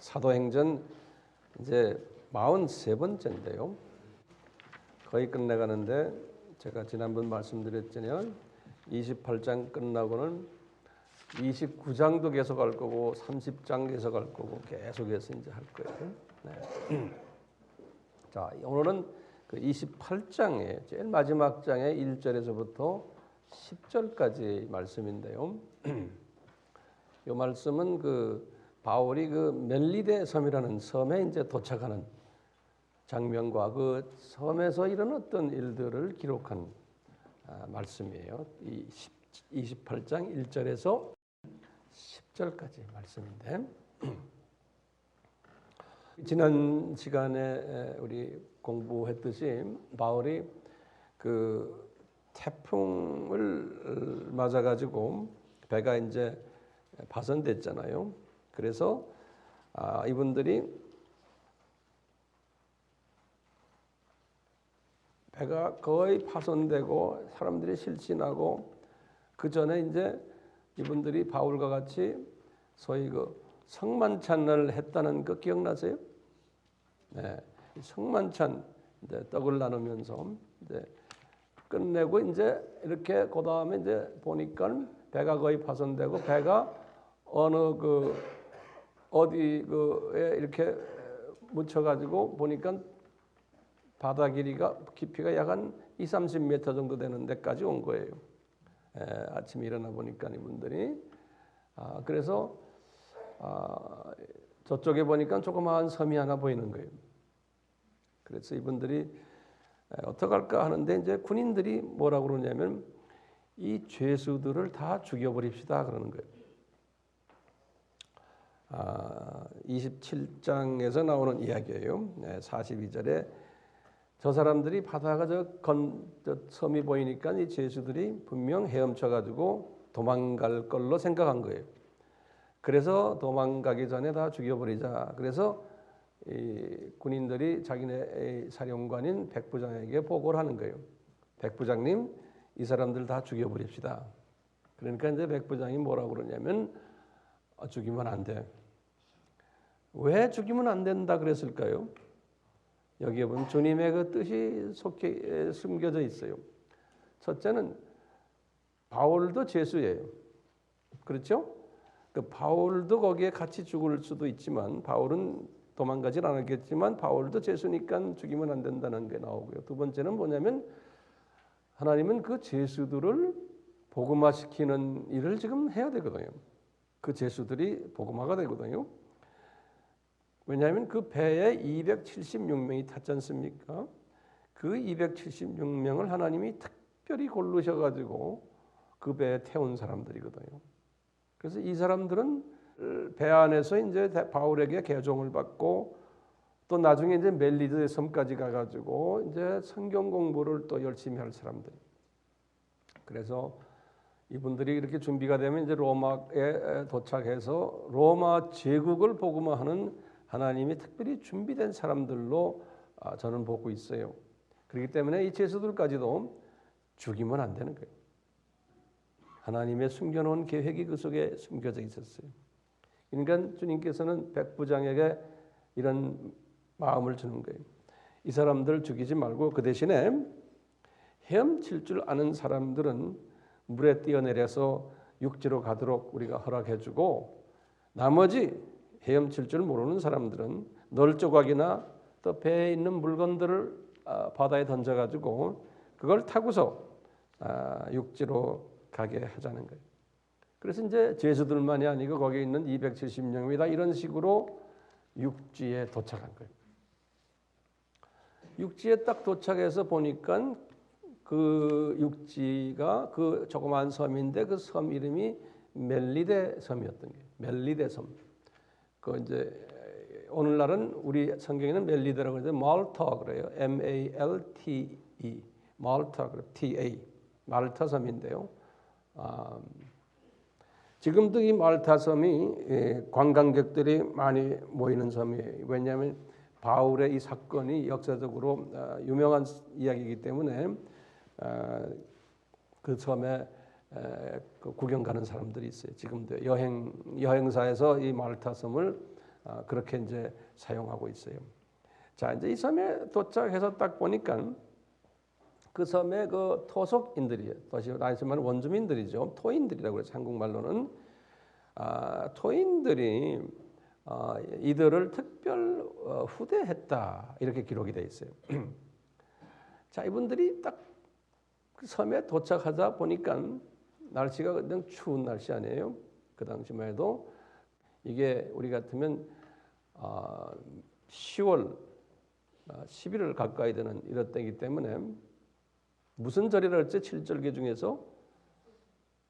사도행전 이제 43번째인데요. 거의 끝내가는데 제가 지난번 말씀드렸잖아요. 28장 끝나고는 29장도 계속 할 거고 30장 계속 할 거고 계속해서 이제 할 거예요. 네. 자, 오늘은 그 28장의 제일 마지막 장의 1절에서부터 10절까지 말씀인데요. 이 말씀은 그 바울이 그 멜리데 섬이라는 섬에 이제 도착하는 장면과 그 섬에서 이런 어떤 일들을 기록한 말씀이에요. 이 28장 1절에서 10절까지 말씀인데 지난 시간에 우리 공부했듯이 바울이 그 태풍을 맞아 가지고 배가 이제 파손됐잖아요. 그래서 이분들이 배가 거의 파손되고 사람들이 실신하고 그 전에 이제 이분들이 바울과 같이 소위 그 성만찬을 했다는 거 기억나세요? 네, 성만찬 이제 떡을 나누면서 이제 끝내고 이제 이렇게 그 다음에 이제 보니까 배가 거의 파손되고 배가 어느 그 어디 그에 이렇게 묻혀가지고 보니까 바다 깊이가 약 한 20-30m 정도 되는 데까지 온 거예요. 아침에 일어나 보니까 이분들이 그래서 저쪽에 보니까 조그마한 섬이 하나 보이는 거예요. 그래서 이분들이 어떡할까 하는데 이제 군인들이 뭐라고 그러냐면 이 죄수들을 다 죽여버립시다 그러는 거예요. 27장에서 나오는 이야기예요. 42절에 저 사람들이 바다가 저 섬이 보이니까 이 죄수들이 분명 헤엄쳐가지고 도망갈 걸로 생각한 거예요. 그래서 도망가기 전에 다 죽여버리자. 그래서 이 군인들이 자기네 사령관인 백부장에게 보고를 하는 거예요. 백부장님, 이 사람들 다 죽여버립시다. 그러니까 이제 백부장이 뭐라고 그러냐면 죽이면 안 돼. 왜 죽이면 안 된다 그랬을까요? 여기에 보면 주님의 그 뜻이 숨겨져 있어요. 첫째는 바울도 죄수예요. 그렇죠? 그 바울도 거기에 같이 죽을 수도 있지만 바울은 도망가질 않았겠지만 바울도 죄수니까 죽이면 안 된다는 게 나오고요. 두 번째는 뭐냐면 하나님은 그 죄수들을 복음화시키는 일을 지금 해야 되거든요. 그 죄수들이 복음화가 되거든요. 왜냐하면 그 배에 276명이 탔지 않습니까? 그 276명을 하나님이 특별히 고르셔가지고 그 배에 태운 사람들이거든요. 그래서 이 사람들은 배 안에서 이제 바울에게 개종을 받고 또 나중에 이제 멜리데 섬까지 가가지고 이제 성경 공부를 또 열심히 할 사람들. 그래서 이분들이 이렇게 준비가 되면 이제 로마에 도착해서 로마 제국을 복음화하는 하나님이 특별히 준비된 사람들로 저는 보고 있어요. 그렇기 때문에 이 죄수들까지도 죽이면 안 되는 거예요. 하나님의 숨겨놓은 계획이 그 속에 숨겨져 있었어요. 그러니까 주님께서는 백부장에게 이런 마음을 주는 거예요. 이 사람들 죽이지 말고 그 대신에 헤엄칠 줄 아는 사람들은 물에 뛰어내려서 육지로 가도록 우리가 허락해주고 나머지 헤엄칠 줄 모르는 사람들은 널조각이나 또 배에 있는 물건들을 바다에 던져가지고 그걸 타고서 육지로 가게 하자는 거예요. 그래서 이제 죄수들만이 아니고 거기에 있는 270명이 다 이런 식으로 육지에 도착한 거예요. 육지에 딱 도착해서 보니까 그 육지가 그 조그마한 섬인데 그 섬 이름이 멜리데 섬이었던 거예요. 멜리데 섬. 그 이제 오늘날은 우리 성경에는 멜리데라고 하는데 말타 그래요. M-A-L-T-E. 말타 그래. T-A. 말타 섬인데요. 지금도 이 말타 섬이 관광객들이 많이 모이는 섬이에요. 왜냐하면 바울의 이 사건이 역사적으로 유명한 이야기이기 때문에 그 섬에 구경 가는 사람들이 있어요. 지금도 여행사에서 이 말타 섬을 그렇게 이제 사용하고 있어요. 자, 이제 이 섬에 도착해서 딱 보니까 그 섬의 그 토속인들이에요. 다시 말하면 원주민들이죠. 토인들이라고 해서 한국말로는 토인들이 이들을 특별 후대했다 이렇게 기록이 되어 있어요. 자, 이분들이 딱 그 섬에 도착하자 보니까 날씨가 그냥 추운 날씨 아니에요. 그 당시만 해도 이게 우리 같으면 10월, 11월 가까이 되는 이럴 때이기 때문에 무슨 절이라 했지? 7절기 중에서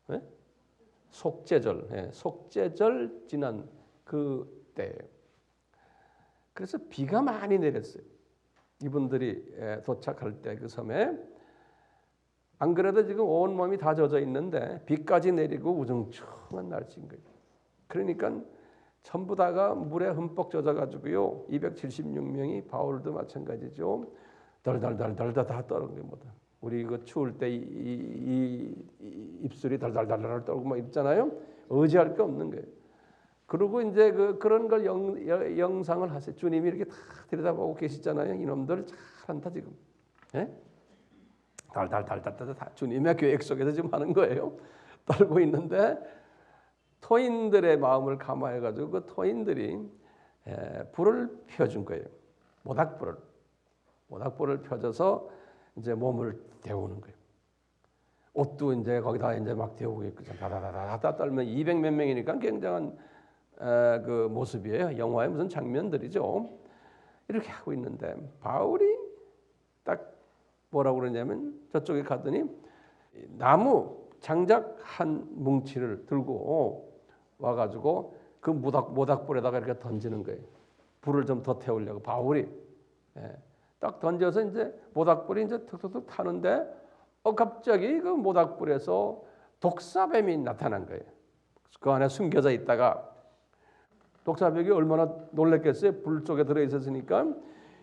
네? 속죄절, 네, 속죄절 지난 그때예요. 그래서 비가 많이 내렸어요. 이분들이 도착할 때 그 섬에 안 그래도 지금 온 몸이 다 젖어 있는데 비까지 내리고 우중충한 날씨인 거예요. 그러니까 전부 다가 물에 흠뻑 젖어가지고요. 276명이 바울도 마찬가지죠. 덜덜덜덜 다 떨어진 겁니다. 우리 이거 추울 때 이 입술이 달달달달 떨고 막 있잖아요. 의지할 게 없는 거예요. 그리고 이제 그런 걸 영상을 하세요. 주님이 이렇게 다 들여다보고 계시잖아요. 이놈들 잘한다 지금. 예? 달달달달달 다 주님의 계획 속에서 지금 하는 거예요. 떨고 있는데 토인들의 마음을 감화해가지고 그 토인들이 불을 펴준 거예요. 모닥불을 펴줘서 이제 몸을 데우는 거예요. 옷도 이제 거기다 이제 막 데우고 있고 다다다다 떨면 200몇 명이니까 굉장한 그 모습이에요. 영화의 무슨 장면들이죠. 이렇게 하고 있는데 바울이 딱 뭐라고 그러냐면 저쪽에 가더니 나무 장작 한 뭉치를 들고 와가지고 그 모닥불에다가 이렇게 던지는 거예요. 불을 좀 더 태우려고 바울이 딱 던져서 이제 모닥불이 이제 툭툭툭 타는데 갑자기 그 모닥불에서 독사뱀이 나타난 거예요. 그 안에 숨겨져 있다가 독사뱀이 얼마나 놀랬겠어요. 불 속에 들어 있었으니까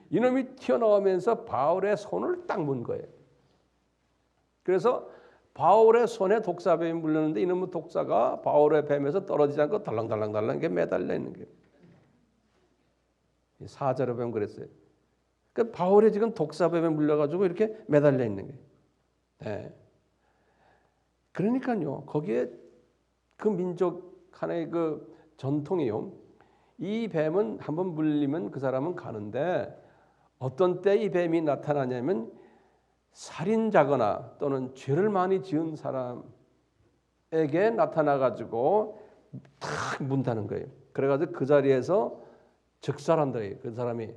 이놈이 튀어나오면서 바울의 손을 딱 문 거예요. 그래서 바울의 손에 독사뱀이 물렸는데 이놈의 독사가 바울의 뱀에서 떨어지지 않고 달랑달랑달랑 이렇게 매달려 있는 거예요. 사절에 보면 그랬어요. 그러니까 바울이 지금 독사뱀에 물려가지고 이렇게 매달려 있는 거예요. 네. 그러니까요, 거기에 그 민족 하나의 그 전통이요. 이 뱀은 한번 물리면 그 사람은 가는데 어떤 때 이 뱀이 나타나냐면 살인자거나 또는 죄를 많이 지은 사람에게 나타나가지고 탁 문다는 거예요. 그래가지고 그 자리에서 즉살한다. 그 사람이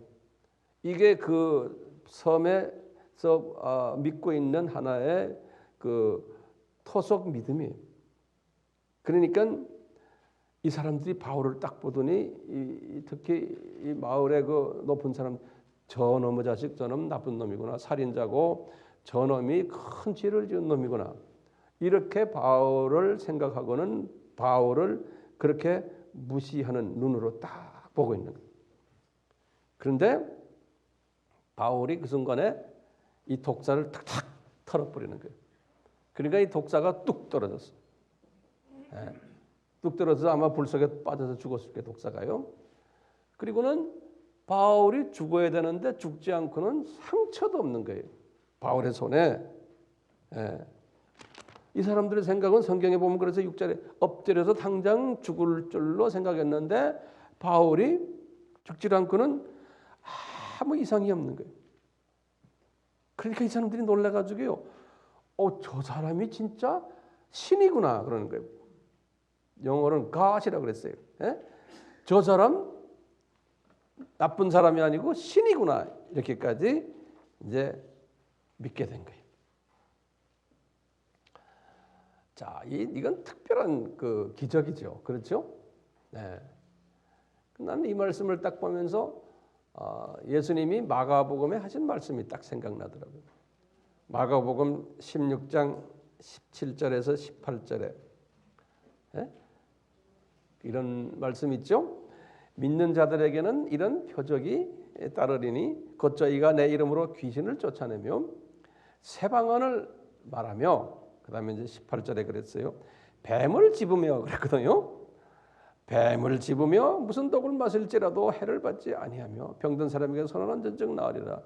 이게 그 섬에서 믿고 있는 하나의 그 토속 믿음이에요. 그러니까 이 사람들이 바울을 딱 보더니 특히 이 마을의 그 높은 사람 저놈의 자식 저놈 나쁜 놈이구나. 살인자고 저놈이 큰 죄를 지은 놈이구나. 이렇게 바울을 생각하고는 바울을 그렇게 무시하는 눈으로 딱 보고 있는 거예요. 그런데 바울이 그 순간에 이 독사를 탁탁 털어버리는 거예요. 그러니까 이 독사가 뚝 떨어졌어. 뚝 떨어져서 아마 불 속에 빠져서 죽었을 거예요. 독사가요. 그리고는 바울이 죽어야 되는데 죽지 않고는 상처도 없는 거예요. 바울의 손에. 이 사람들의 생각은 성경에 보면 그래서 6절에 엎드려서 당장 죽을 줄로 생각했는데 바울이 죽지 않고는 아무 이상이 없는 거예요. 그러니까 이 사람들이 놀라가지고요. 저 사람이 진짜 신이구나 그러는 거예요. 영어로는 God이라고 그랬어요. 저 사람 나쁜 사람이 아니고 신이구나 이렇게까지 이제 믿게 된 거예요. 자, 이건 특별한 그 기적이죠. 그렇죠? 네. 나는 이 말씀을 딱 보면서 예수님이 마가복음에 하신 말씀이 딱 생각나더라고요. 마가복음 16장 17절에서 18절에 이런 말씀 있죠? 믿는 자들에게는 이런 표적이 따르리니 곧 저희가 내 이름으로 귀신을 쫓아내며 새 방언을 말하며 그 다음에 이제 18절에 그랬어요. 뱀을 집으며 그랬거든요. 뱀을 집으며 무슨 독을 마실지라도 해를 받지 아니하며 병든 사람에게 선한 전적 나으리라.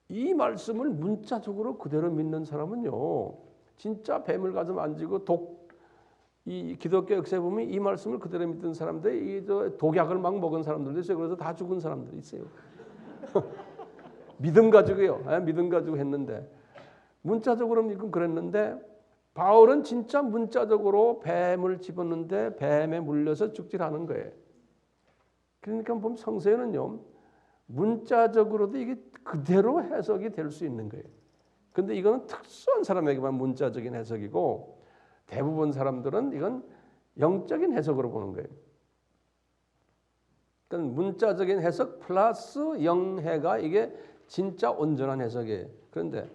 이 말씀을 문자적으로 그대로 믿는 사람은요, 진짜 뱀을 가서 만지고 이 기독교 역사에 보면 이 말씀을 그대로 믿는 사람들이 독약을 막 먹은 사람들도 있어요. 그래서 다 죽은 사람들이 있어요. 믿음 가지고요. 믿음 가지고 했는데 문자적으로는 그랬는데 바울은 진짜 문자적으로 뱀을 집었는데 뱀에 물려서 죽질 않은 거예요. 그러니까 보면 성서에는요, 문자적으로도 이게 그대로 해석이 될 수 있는 거예요. 근데 이거는 특수한 사람에게만 문자적인 해석이고 대부분 사람들은 이건 영적인 해석으로 보는 거예요. 그러니까 문자적인 해석 플러스 영해가 이게 진짜 온전한 해석이에요. 그런데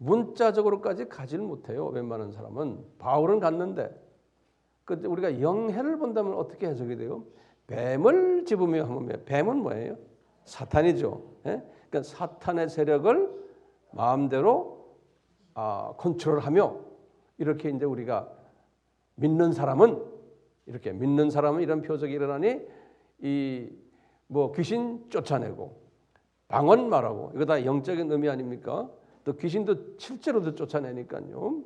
문자적으로까지 가지를 못해요. 웬만한 사람은. 바울은 갔는데 우리가 영해를 본다면 어떻게 해석이 돼요? 뱀을 집으며 하면 뱀은 뭐예요? 사탄이죠. 예? 그러니까 사탄의 세력을 마음대로 컨트롤하며 이렇게 이제 우리가 믿는 사람은 이런 표적이 일어나니 귀신 쫓아내고 방언 말하고 이거 다 영적인 의미 아닙니까? 또 귀신도 실제로도 쫓아내니까요.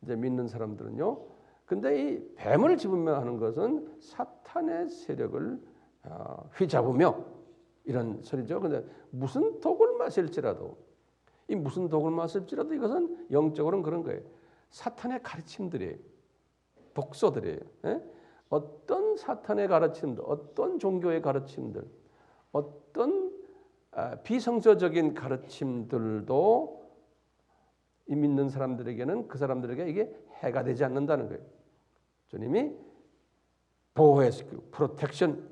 이제 믿는 사람들은요. 근데 이 뱀을 집으며 하는 것은 사탄의 세력을 휘잡으며 이런 소리죠. 근데 무슨 독을 마실지라도 이것은 영적으로는 그런 거예요. 사탄의 가르침들이에요. 독소들이에요. 예? 어떤 사탄의 가르침들, 어떤 종교의 가르침들, 어떤 비성서적인 가르침들도 이 믿는 사람들에게는 그 사람들에게 이게 해가 되지 않는다는 거예요. 주님이 보호해주고 프로텍션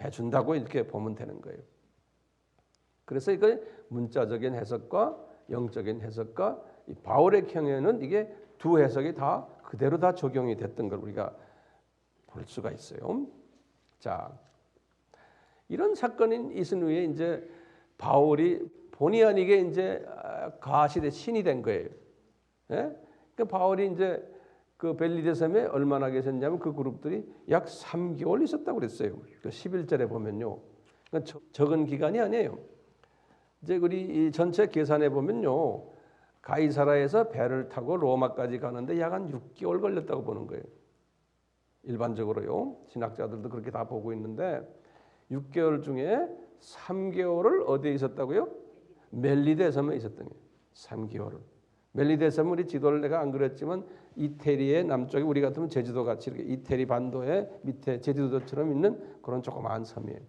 해준다고 이렇게 보면 되는 거예요. 그래서 이거 문자적인 해석과 영적인 해석과 이 바울의 경우에는 이게 두 해석이 다 그대로 다 적용이 됐던 걸 우리가 볼 수가 있어요. 자, 이런 사건이 있은 후에 이제 바울이 본의 아니게 이제 가시대 신이 된 거예요. 예? 그러니까 바울이 이제 그 벨리데 섬에 얼마나 계셨냐면 그 그룹들이 약 3개월 있었다고 그랬어요. 그 11절에 보면요. 그러니까 적은 기간이 아니에요. 이제 우리 이 전체 계산해 보면요. 가이사라에서 배를 타고 로마까지 가는데 약 한 6개월 걸렸다고 보는 거예요. 일반적으로요. 신학자들도 그렇게 다 보고 있는데 6개월 중에 3개월을 어디에 있었다고요? 멜리데 섬에 있었던 거예요. 3개월을. 멜리데 섬은 우리 지도를 내가 안 그렸지만 이태리의 남쪽에 우리 같으면 제주도 같이 이렇게 이태리 반도의 밑에 제주도처럼 있는 그런 조그마한 섬이에요.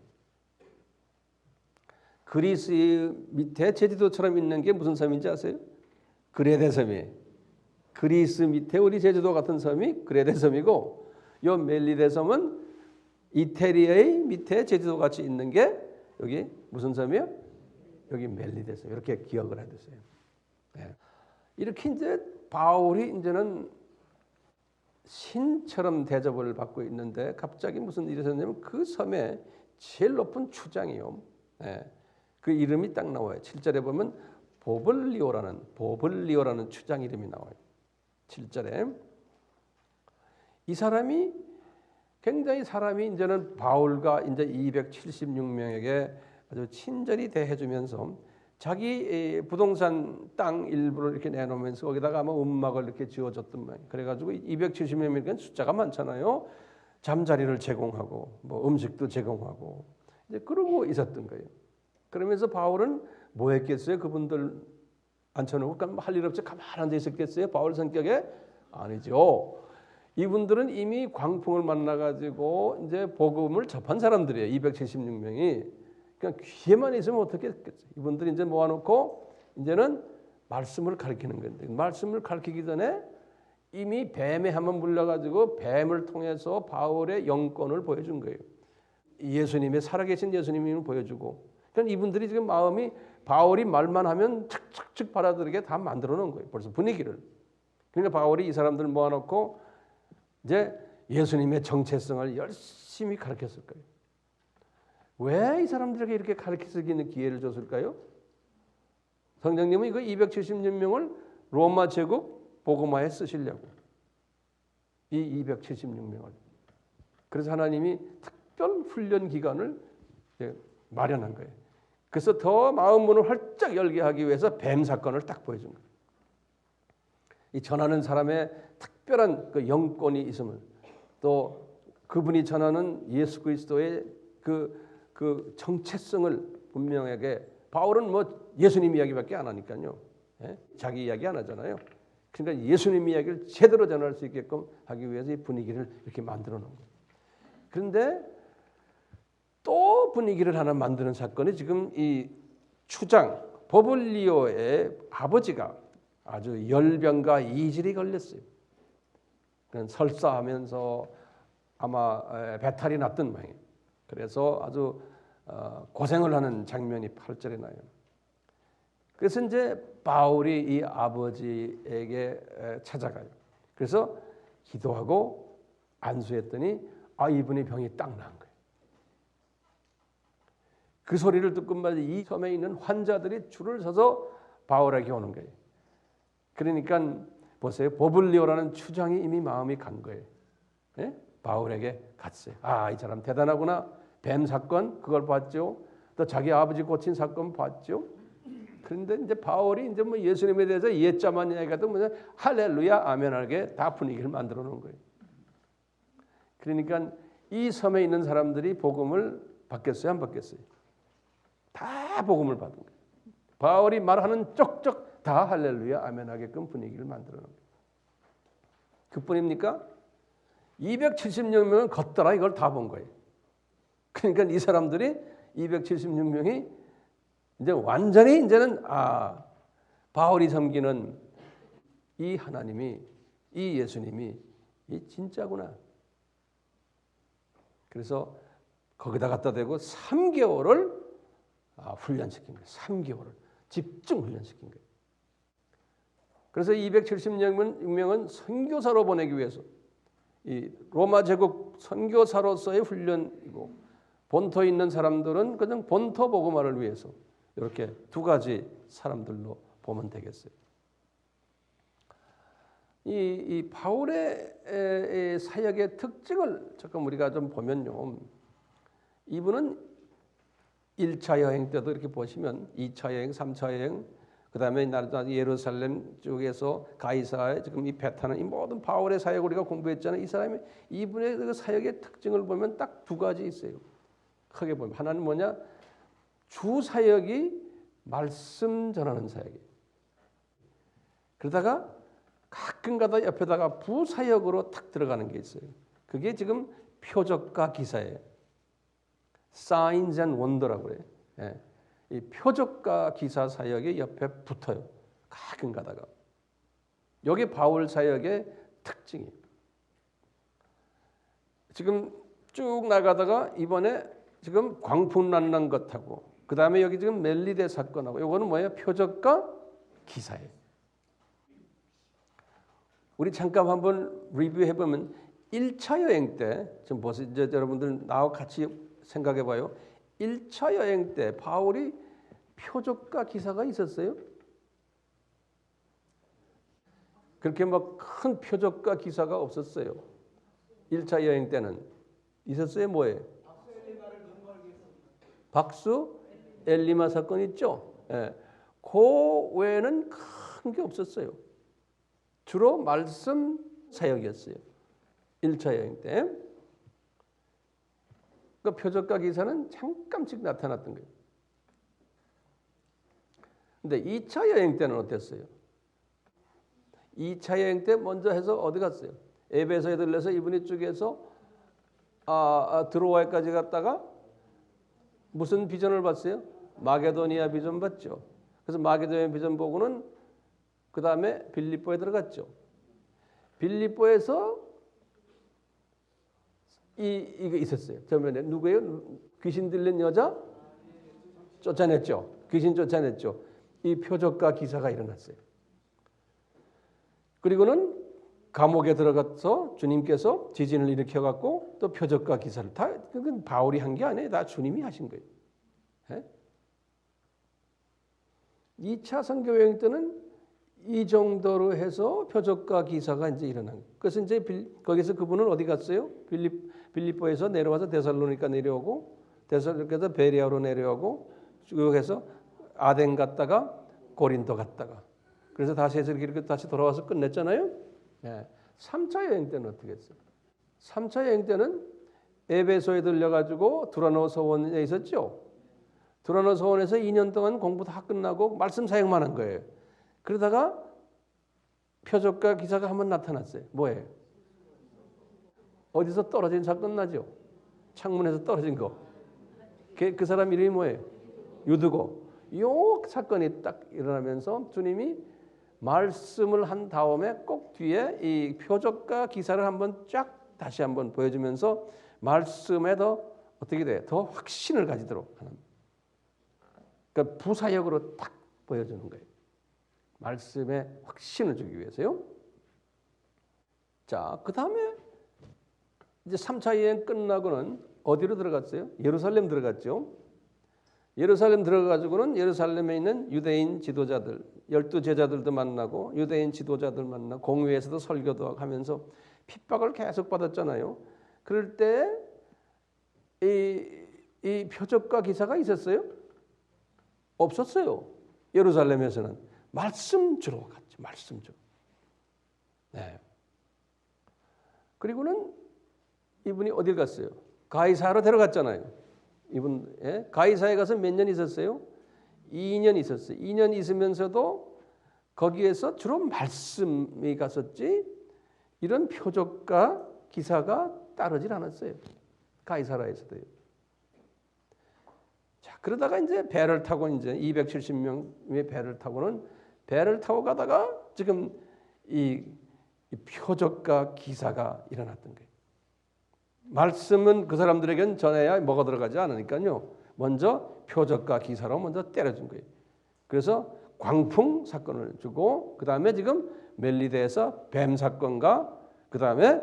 그리스 밑에 제주도처럼 있는 게 무슨 섬인지 아세요? 그레데 섬이에요. 그리스 밑에 우리 제주도 같은 섬이 그레데 섬이고 요 멜리데 섬은 이태리의 밑에 제주도 같이 있는 게 여기 무슨 섬이요? 여기 멜리데 섬. 이렇게 기억을 해두세요. 네. 이렇게 이제 바울이 이제는 신처럼 대접을 받고 있는데 갑자기 무슨 일이 있었냐면 그 섬에 제일 높은 추장이요. 네. 그 이름이 딱 나와요. 7절에 보면 보블리오라는 추장 이름이 나와요. 7절에 이 사람이 굉장히 이제는 바울과 이제 276명에게 아주 친절히 대해주면서 자기 부동산 땅 일부를 이렇게 내놓으면서 거기다가 아마 움막을 이렇게 지어줬던 모양. 그래가지고 270명이니까 숫자가 많잖아요. 잠자리를 제공하고 뭐 음식도 제공하고 이제 그러고 있었던 거예요. 그러면서 바울은 뭐 했겠어요? 그분들 앉혀놓고 할 일 없이 가만히 앉아 있었겠어요? 바울 성격에? 아니죠. 이분들은 이미 광풍을 만나가지고 이제 복음을 접한 사람들이에요. 276명이. 그냥 귀에만 있으면 어떻게 했겠어요? 이분들이 이제 모아놓고 이제는 말씀을 가르치는 건데 말씀을 가르치기 전에 이미 뱀에 한번 물려가지고 뱀을 통해서 바울의 영권을 보여준 거예요. 예수님의 살아계신 예수님을 보여주고 그러니까 이분들이 지금 마음이 바울이 말만 하면 착착착 받아들이게 다 만들어 놓은 거예요. 벌써 분위기를. 그러니까 바울이 이 사람들 모아놓고 이제 예수님의 정체성을 열심히 가르쳤을 거예요. 왜 이 사람들에게 이렇게 가르칠 수 있는 기회를 줬을까요? 성령님은 이거 276명을 로마 제국 복음화에 쓰시려고. 이 276명을. 그래서 하나님이 특별 훈련 기간을 마련한 거예요. 그래서 더 마음 문을 활짝 열게 하기 위해서 뱀 사건을 딱 보여준 거예요. 이 전하는 사람의 특별한 그 영권이 있음을, 또 그분이 전하는 예수 그리스도의 그 정체성을 분명하게, 바울은 뭐 예수님 이야기밖에 안 하니까요. 자기 이야기 안 하잖아요. 그러니까 예수님 이야기를 제대로 전할 수 있게끔 하기 위해서 이 분위기를 이렇게 만들어 놓은 거예요. 그런데 또 분위기를 하나 만드는 사건이 지금 이 추장 버블리오의 아버지가 아주 열병과 이질이 걸렸어요. 설사하면서 아마 배탈이 났던 모양이에요. 그래서 아주 고생을 하는 장면이 8절에 나요. 그래서 이제 바울이 이 아버지에게 찾아가요. 그래서 기도하고 안수했더니 이분이 병이 딱 나은 거예요. 그 소리를 듣고 이 섬에 있는 환자들이 줄을 서서 바울에게 오는 거예요. 그러니까 보세요. 버블리오라는 추장이 이미 마음이 간 거예요. 바울에게 갔어요. 이 사람 대단하구나. 뱀 사건 그걸 봤죠. 또 자기 아버지 고친 사건 봤죠. 그런데 이제 바울이 이제 뭐 예수님에 대해서 옛자만 이야기하도 뭐 할렐루야 아멘하게 다 분위기를 만들어 놓은 거예요. 그러니까 이 섬에 있는 사람들이 복음을 받겠어요, 안 받겠어요? 다 복음을 받은 거예요. 바울이 말하는 쪽쪽 다 할렐루야 아멘하게끔 분위기를 만들어 놓은 거예요. 그뿐입니까? 276명은 걷더라 이걸 다 본 거예요. 그러니까 이 사람들이 276명이 이제 완전히 이제는 바울이 섬기는 이 하나님이, 이 예수님이 이 진짜구나. 그래서 거기다 갖다 대고 3개월을 훈련시킨 거예요. 3개월을 집중 훈련시킨 거예요. 그래서 276명은 선교사로 보내기 위해서 이 로마 제국 선교사로서의 훈련이고, 본토에 있는 사람들은 그냥 본토 복음화를 위해서 이렇게 두 가지 사람들로 보면 되겠어요. 이 바울의 사역의 특징을 조금 우리가 좀 보면요. 이분은 1차 여행 때도 이렇게 보시면 2차 여행, 3차 여행, 그다음에 예루살렘 쪽에서 가이사에 지금 이 배 타는 이 모든 바울의 사역을 우리가 공부했잖아요. 이 사람이 이분의 그 사역의 특징을 보면 딱 두 가지 있어요. 크게 보면 하나는 뭐냐? 주 사역이 말씀 전하는 사역이에요. 그러다가 가끔가다 옆에다가 부사역으로 탁 들어가는 게 있어요. 그게 지금 표적과 기사예요. Signs and Wonder라고 그래요. 이 표적과 기사 사역이 옆에 붙어요. 가끔 가다가. 이게 바울 사역의 특징이에요. 지금 쭉 나가다가 이번에 지금 광풍 난난 것하고, 그 다음에 여기 지금 멜리데 사건하고, 이거는 뭐예요? 표적과 기사예요. 우리 잠깐 한번 리뷰해 보면 1차 여행 때, 좀 보세요. 이제 여러분들 나와 같이 생각해 봐요. 1차 여행 때 바울이 표적과 기사가 있었어요? 그렇게 막 큰 표적과 기사가 없었어요. 1차 여행 때는 있었어요? 뭐예요? 박수 엘리마 사건 있죠? 그 외에는 큰 게 없었어요. 주로 말씀 사역이었어요. 1차 여행 때. 그 표적과 기사는 잠깐씩 나타났던 거예요. 근데 2차 여행 때는 어땠어요? 2차 여행 때 먼저 해서 어디 갔어요? 에베소에 들려서 이분이 쪽에서 드로아에까지 갔다가 무슨 비전을 봤어요? 마게도니아 비전 봤죠. 그래서 마게도니아 비전 보고는 그 다음에 빌립보에 들어갔죠. 빌립보에서 이거 있었어요. 저번에 누구예요? 귀신 들린 여자 쫓아냈죠. 귀신 쫓아냈죠. 이 표적과 기사가 일어났어요. 그리고는 감옥에 들어가서 주님께서 지진을 일으켜갖고 또 표적과 기사를 다 그건 바울이 한 게 아니에요. 다 주님이 하신 거예요. 2차 선교 여행 때는 이 정도로 해서 표적과 기사가 이제 일어난 거예요. 그래서 이제 거기서 그분은 어디 갔어요? 빌립보에서 내려와서 데살로니가 내려오고 데살로니가에서 베레아로 내려오고 쭉 해서 아덴 갔다가 고린도 갔다가 그래서 다시 해서 이렇게 다시 돌아와서 끝냈잖아요. 네. 3차 여행 때는 어떻게 했어요? 3차 여행 때는 에베소에 들려가지고 두라노 서원에 있었죠. 두라노 서원에서 2년 동안 공부 다 끝나고 말씀 사역만 한 거예요. 그러다가 표적과 기사가 한번 나타났어요. 뭐예요? 어디서 떨어진 사건 나죠? 창문에서 떨어진 거. 그 사람 이름이 뭐예요? 유드고. 요 사건이 딱 일어나면서 주님이 말씀을 한 다음에 꼭 뒤에 이 표적과 기사를 한번 쫙 다시 한번 보여주면서 말씀에 더 어떻게 돼? 더 확신을 가지도록 하는. 그러니까 부사역으로 딱 보여주는 거예요. 말씀에 확신을 주기 위해서요. 자, 그 다음에 이제 3차 여행 끝나고는 어디로 들어갔어요? 예루살렘 들어갔죠. 예루살렘 들어가가지고는 예루살렘에 있는 유대인 지도자들, 12제자들도 만나고 유대인 지도자들 만나고 공회에서도 설교도 하면서 핍박을 계속 받았잖아요. 그럴 때 이 표적과 기사가 있었어요? 없었어요. 예루살렘에서는 말씀 주러 갔죠. 말씀 주러. 네. 그리고는 이분이 어딜 갔어요? 가이사로 데려갔잖아요. 이분 가이사에 가서 몇 년 있었어요? 2년 있었어요. 2년 있으면서도 거기에서 주로 말씀이 갔었지 이런 표적과 기사가 따르질 않았어요. 가이사라에서도요. 자, 그러다가 이제 배를 타고 이제 270명의 배를 타고는 배를 타고 가다가 지금 이 표적과 기사가 일어났던 거예요. 말씀은 그 사람들에게는 전해야 뭐가 들어가지 않으니까요. 먼저 표적과 기사로 먼저 때려준 거예요. 그래서 광풍 사건을 주고 그 다음에 지금 멜리데에서 뱀 사건과 그 다음에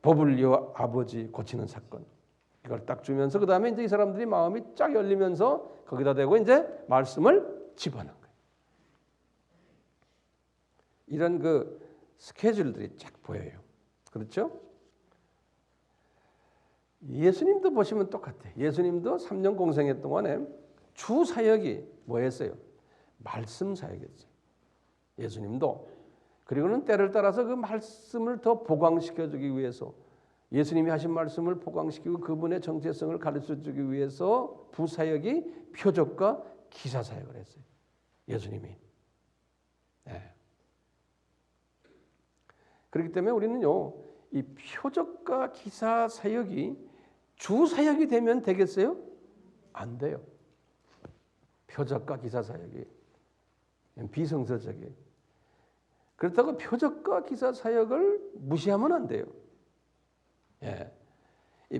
버블리오 아버지 고치는 사건 이걸 딱 주면서 그 다음에 이제 이 사람들이 마음이 쫙 열리면서 거기다 대고 이제 말씀을 집어넣은 거예요. 이런 그 스케줄들이 쫙 보여요. 그렇죠? 예수님도 보시면 똑같아요. 예수님도 3년 공생애 동안에 주 사역이 뭐였어요? 말씀 사역이었어요. 예수님도. 그리고는 때를 따라서 그 말씀을 더 보강시켜주기 위해서 예수님이 하신 말씀을 보강시키고 그분의 정체성을 가르쳐주기 위해서 부사역이 표적과 기사 사역을 했어요. 예수님이. 네. 그렇기 때문에 우리는요. 이 표적과 기사 사역이 주 사역이 되면 되겠어요? 안 돼요. 표적과 기사 사역이 비성서적이에요. 그렇다고 표적과 기사 사역을 무시하면 안 돼요. 예.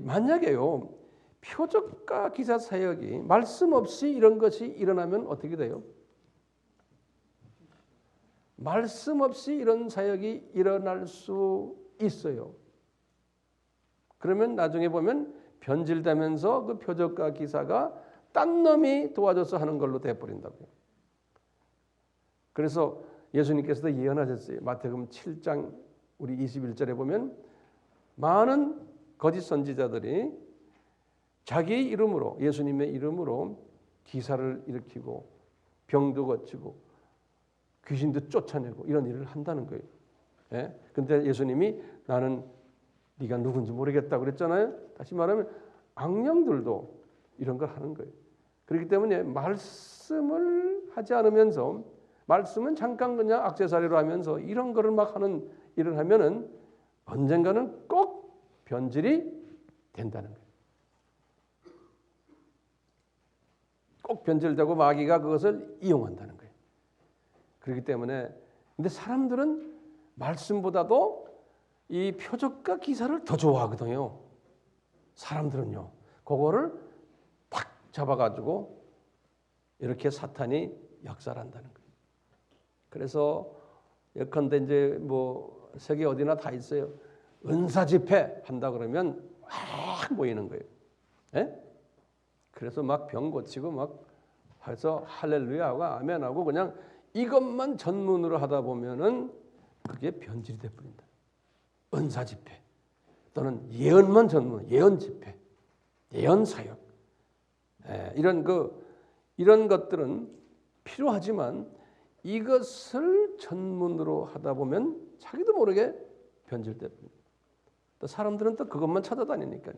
만약에요 표적과 기사 사역이 말씀 없이 이런 것이 일어나면 어떻게 돼요? 말씀 없이 이런 사역이 일어날 수 있어요. 그러면 나중에 보면 변질되면서 그 표적과 기사가 딴 놈이 도와줘서 하는 걸로 돼버린다고요. 그래서 예수님께서도 예언하셨어요. 마태복음 7장 우리 21절에 보면 많은 거짓 선지자들이 자기 이름으로 예수님의 이름으로 기사를 일으키고 병도 고치고 귀신도 쫓아내고 이런 일을 한다는 거예요. 예? 근데 예수님이 나는 네가 누군지 모르겠다고 그랬잖아요. 다시 말하면 악령들도 이런 걸 하는 거예요. 그렇기 때문에 말씀을 하지 않으면서 말씀은 잠깐 그냥 액세서리로 하면서 이런 거를 막 하는 일을 하면은 언젠가는 꼭 변질이 된다는 거예요. 꼭 변질되고 마귀가 그것을 이용한다는 거예요. 그렇기 때문에 근데 사람들은 말씀보다도 이 표적과 기사를 더 좋아하거든요. 사람들은요. 그거를 탁 잡아가지고 이렇게 사탄이 역살한다는 거예요. 그래서 예컨대 이제 뭐 세계 어디나 다 있어요. 은사 집회 한다 그러면 막 모이는 거예요. 예? 그래서 막 병 고치고 막 해서 할렐루야하고 아멘하고 그냥 이것만 전문으로 하다 보면은 그게 변질이 돼 버린다. 은사 집회 또는 예언만 전문, 예언 집회, 예언 사역, 이런 것들은 필요하지만 이것을 전문으로 하다 보면 자기도 모르게 변질돼 버립니다. 또 사람들은 또 그것만 찾아다니니까요.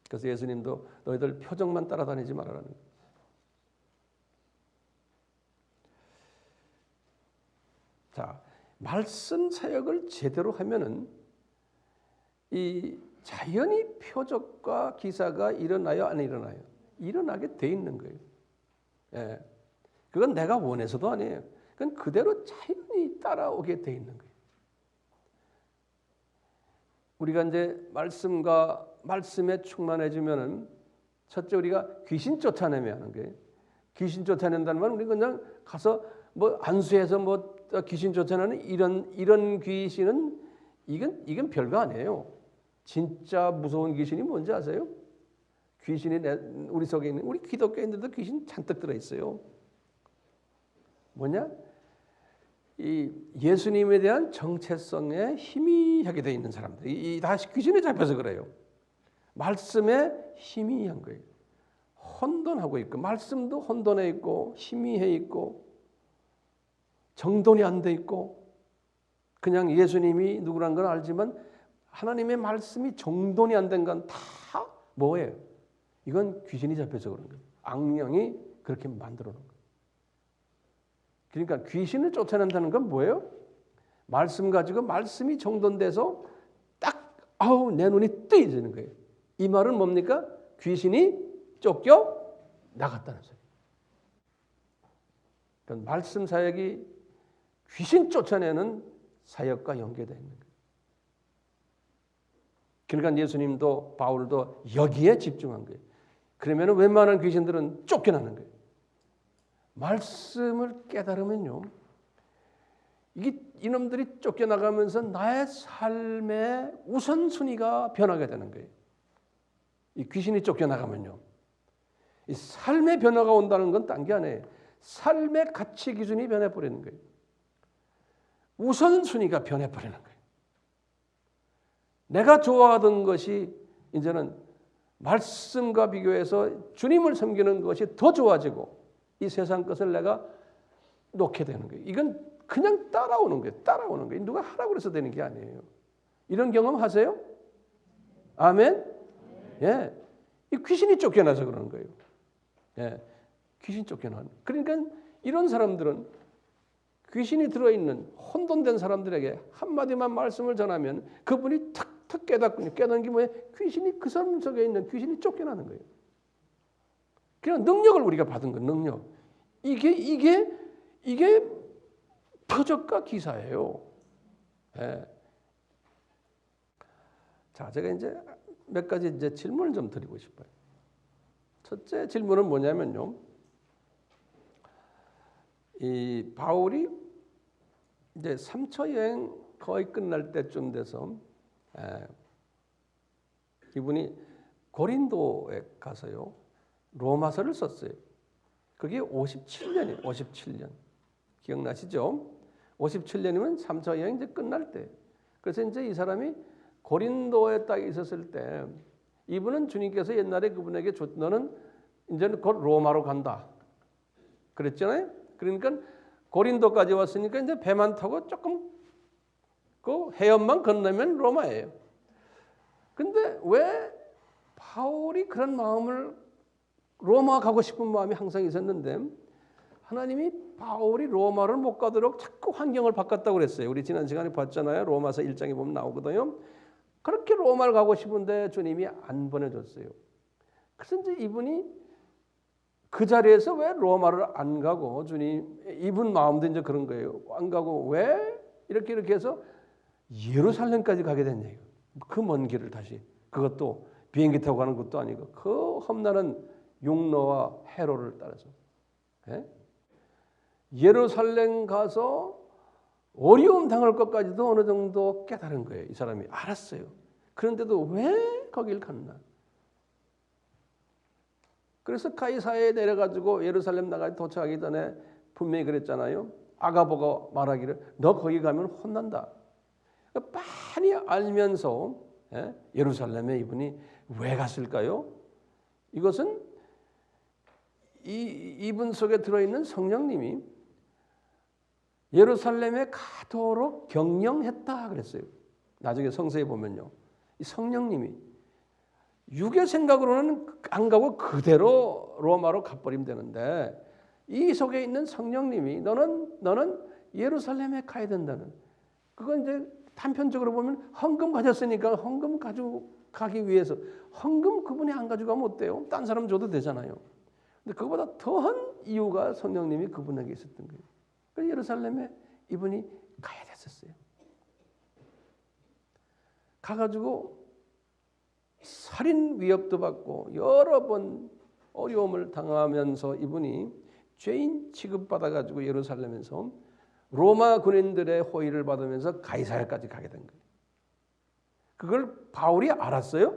그래서 예수님도 너희들 표적만 따라다니지 말라는 거예요. 자, 말씀 사역을 제대로 하면은 이 자연히 표적과 기사가 일어나요, 안 일어나요? 일어나게 돼 있는 거예요. 예. 그건 내가 원해서도 아니에요. 그건 그대로 자연히 따라오게 돼 있는 거예요. 우리가 이제 말씀에 충만해지면은 첫째 우리가 귀신 쫓아내며 하는 거예요. 귀신 쫓아낸다는 말은 우리 그냥 가서 뭐 안수해서 뭐 귀신 쫓아내는 이런 귀신은 이건 별거 아니에요. 진짜 무서운 귀신이 뭔지 아세요? 귀신이 우리 속에 있는 우리 기독교인들도 귀신 잔뜩 들어 있어요. 뭐냐? 이 예수님에 대한 정체성에 희미하게 되어 있는 사람들, 이 다시 귀신에 잡혀서 그래요. 말씀에 희미한 거예요. 혼돈하고 있고, 말씀도 혼돈해 있고, 희미해 있고, 정돈이 안 돼 있고, 그냥 예수님이 누구란 건 알지만 하나님의 말씀이 정돈이 안 된 건 다 뭐예요? 이건 귀신이 잡혀서 그런 거예요. 악령이 그렇게 만들어 놓은 거예요. 그러니까 귀신을 쫓아낸다는 건 뭐예요? 말씀 가지고 말씀이 정돈돼서 딱 내 눈이 뜨이지는 거예요. 이 말은 뭡니까? 귀신이 쫓겨 나갔다는 소리. 그러니까 말씀 사역이 귀신 쫓아내는 사역과 연계되어 있는 거예요. 그러니까 예수님도 바울도 여기에 집중한 거예요. 그러면 웬만한 귀신들은 쫓겨나는 거예요. 말씀을 깨달으면요, 이놈들이 쫓겨나가면서 나의 삶의 우선순위가 변하게 되는 거예요. 이 귀신이 쫓겨나가면요, 이 삶의 변화가 온다는 건 딴 게 아니에요. 삶의 가치 기준이 변해버리는 거예요. 우선순위가 변해버리는 거예요. 내가 좋아하던 것이 이제는 말씀과 비교해서 주님을 섬기는 것이 더 좋아지고 이 세상 것을 내가 놓게 되는 거예요. 이건 그냥 따라오는 거예요. 누가 하라고 그래서 되는 게 아니에요. 이런 경험 하세요? 아멘? 예. 이 귀신이 쫓겨나서 그러는 거예요. 예. 귀신 쫓겨나는. 그러니까 이런 사람들은 귀신이 들어있는 혼돈된 사람들에게 한마디만 말씀을 전하면 그분이 탁탁 깨닫고 깨닫는 게 뭐예요? 귀신이 그 사람 속에 있는 귀신이 쫓겨나는 거예요. 그냥 능력을 우리가 받은 건 능력. 이게 표적과 기사예요. 예. 자, 제가 이제 몇 가지 이제 질문을 좀 드리고 싶어요. 첫째 질문은 뭐냐면요, 이 바울이 이제 3차 여행 거의 끝날 때쯤 돼서 이분이 고린도에 가서요 로마서를 썼어요. 그게 57년이에요. 57년. 기억나시죠? 57년이면 3차 여행 이제 끝날 때. 그래서 이제 이 사람이 고린도에 딱 있었을 때 이분은 주님께서 옛날에 그분에게 너는 이제는 곧 로마로 간다 그랬잖아요. 그러니까 고린도까지 왔으니까 이제 배만 타고 조금 그 해협만 건너면 로마예요. 근데 왜 바울이 그런 마음을 로마 가고 싶은 마음이 항상 있었는데 하나님이 바울이 로마를 못 가도록 자꾸 환경을 바꿨다고 그랬어요. 우리 지난 시간에 봤잖아요. 로마서 1장에 보면 나오거든요. 그렇게 로마를 가고 싶은데 주님이 안 보내줬어요. 그래서 이제 이분이 그 자리에서 왜 로마를 안 가고 이분 마음도 이제 그런 거예요. 안 가고 왜 이렇게 해서 예루살렘까지 가게 됐냐. 그 먼 길을 다시. 그것도 비행기 타고 가는 것도 아니고 그 험난한 육로와 해로를 따라서. 예루살렘 가서 어려움 당할 것까지도 어느 정도 깨달은 거예요. 이 사람이 알았어요. 그런데도 왜 거길 갔나? 그래서 가이사야에 내려가지고 예루살렘 나가 도착하기 전에 분명히 그랬잖아요. 아가보가 말하기를 너 거기 가면 혼난다. 많이 알면서 예루살렘에 이분이 왜 갔을까요? 이것은 이분 속에 들어있는 성령님이 예루살렘에 가도록 경영했다 그랬어요. 나중에 성서에 보면요. 이 성령님이 육의 생각으로는 안 가고 그대로 로마로 가버리면 되는데 이 속에 있는 성령님이 너는 예루살렘에 가야 된다는, 그건 이제 단편적으로 보면 헌금 가졌으니까 헌금 가지고 가기 위해서, 헌금 그분이 안 가져가면 어때요? 딴 사람 줘도 되잖아요. 근데 그거보다 더한 이유가 성령님이 그분에게 있었던 거예요. 그래서 예루살렘에 이분이 가야 됐었어요. 가가지고 살인 위협도 받고 여러 번 어려움을 당하면서 이분이 죄인 취급받아가지고 예루살렘에서 로마 군인들의 호의를 받으면서 가이사야까지 가게 된 거예요. 그걸 바울이 알았어요?